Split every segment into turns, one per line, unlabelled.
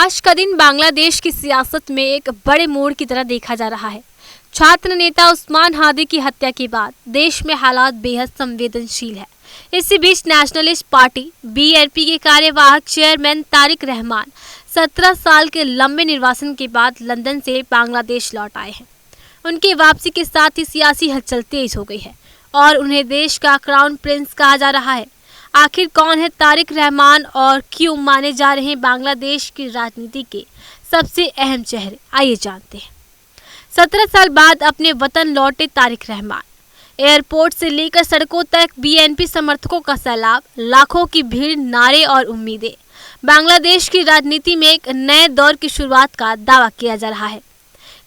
आज का दिन बांग्लादेश की सियासत में एक बड़े मोड़ की तरह देखा जा रहा है। छात्र नेता उस्मान हादी की हत्या के बाद देश में हालात बेहद संवेदनशील है। इसी बीच नेशनलिस्ट पार्टी बीएनपी के कार्यवाहक चेयरमैन तारिक रहमान 17 साल के लंबे निर्वासन के बाद लंदन से बांग्लादेश लौट आए हैं। उनकी वापसी के साथ ही सियासी हलचल तेज हो गई है और उन्हें देश का क्राउन प्रिंस कहा जा रहा है। आखिर कौन है तारिक रहमान और क्यों माने जा रहे हैं बांग्लादेश की राजनीति के सबसे अहम चेहरे, आइए जानते हैं। 17 साल बाद अपने वतन लौटे तारिक रहमान। एयरपोर्ट से लेकर सड़कों तक बीएनपी समर्थकों का सैलाब, लाखों की भीड़, नारे और उम्मीदें। बांग्लादेश की राजनीति में एक नए दौर की शुरुआत का दावा किया जा रहा है।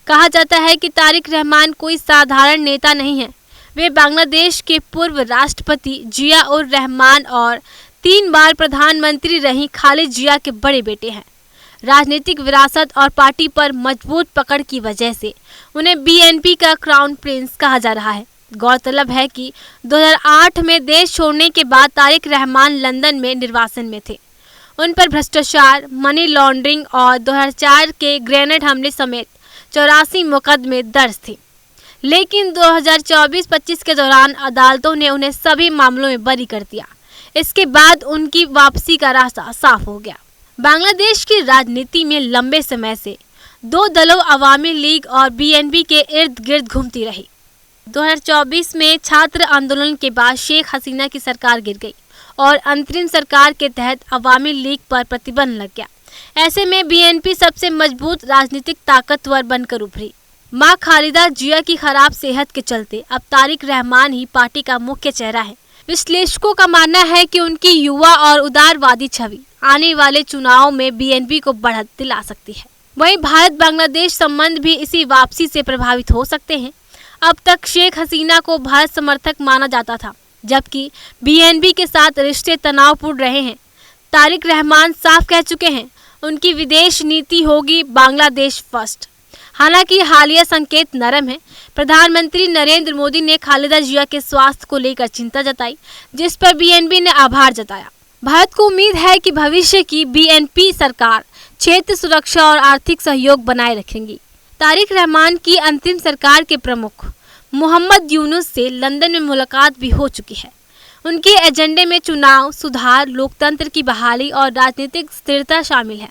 कहा जाता है कि तारिक रहमान कोई साधारण नेता नहीं है। वे बांग्लादेश के पूर्व राष्ट्रपति जिया उर रहमान और 3 बार प्रधानमंत्री रही खालिद जिया के बड़े बेटे हैं। राजनीतिक विरासत और पार्टी पर मजबूत पकड़ की वजह से उन्हें बीएनपी का क्राउन प्रिंस कहा जा रहा है। गौरतलब है कि 2008 में देश छोड़ने के बाद तारिक रहमान लंदन में निर्वासन में थे। उन पर भ्रष्टाचार, मनी लॉन्ड्रिंग और 2004 के ग्रेनेड हमले समेत 84 मुकदमे दर्ज थे। लेकिन 2024-25 के दौरान अदालतों ने उन्हें सभी मामलों में बरी कर दिया। इसके बाद उनकी वापसी का रास्ता साफ हो गया। बांग्लादेश की राजनीति में लंबे समय से 2 दलों अवामी लीग और बीएनपी के इर्द गिर्द घूमती रही। 2024 में छात्र आंदोलन के बाद शेख हसीना की सरकार गिर गई और अंतरिम सरकार के तहत अवामी लीग पर प्रतिबंध लग गया। ऐसे में बीएनपी सबसे मजबूत राजनीतिक ताकतवर बनकर उभरी। मां खालिदा जिया की खराब सेहत के चलते अब तारिक रहमान ही पार्टी का मुख्य चेहरा है। विश्लेषकों का मानना है कि उनकी युवा और उदारवादी छवि आने वाले चुनाव में बीएनपी को बढ़त दिला सकती है। वहीं भारत बांग्लादेश संबंध भी इसी वापसी से प्रभावित हो सकते हैं। अब तक शेख हसीना को भारत समर्थक माना जाता था, जबकि बीएनपी के साथ रिश्ते तनावपूर्ण रहे हैं। तारिक रहमान साफ कह चुके हैं उनकी विदेश नीति होगी बांग्लादेश फर्स्ट। हालांकि हालिया संकेत नरम है। प्रधानमंत्री नरेंद्र मोदी ने खालिदा जिया के स्वास्थ्य को लेकर चिंता जताई, जिस पर बीएनपी ने आभार जताया। भारत को उम्मीद है कि भविष्य की बीएनपी सरकार क्षेत्र सुरक्षा और आर्थिक सहयोग बनाए रखेंगी। तारिक रहमान की अंतिम सरकार के प्रमुख मोहम्मद यूनुस से लंदन में मुलाकात भी हो चुकी है। उनके एजेंडे में चुनाव सुधार, लोकतंत्र की बहाली और राजनीतिक स्थिरता शामिल है।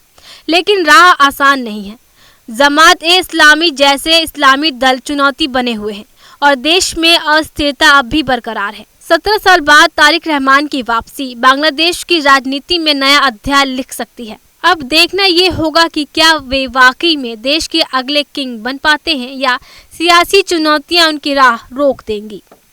लेकिन राह आसान नहीं है। जमात-ए-इस्लामी जैसे इस्लामी दल चुनौती बने हुए हैं और देश में अस्थिरता अब भी बरकरार है। 17 साल बाद तारिक रहमान की वापसी बांग्लादेश की राजनीति में नया अध्याय लिख सकती है। अब देखना ये होगा कि क्या वे वाकई में देश के अगले किंग बन पाते हैं या सियासी चुनौतियां उनकी राह रोक देंगी।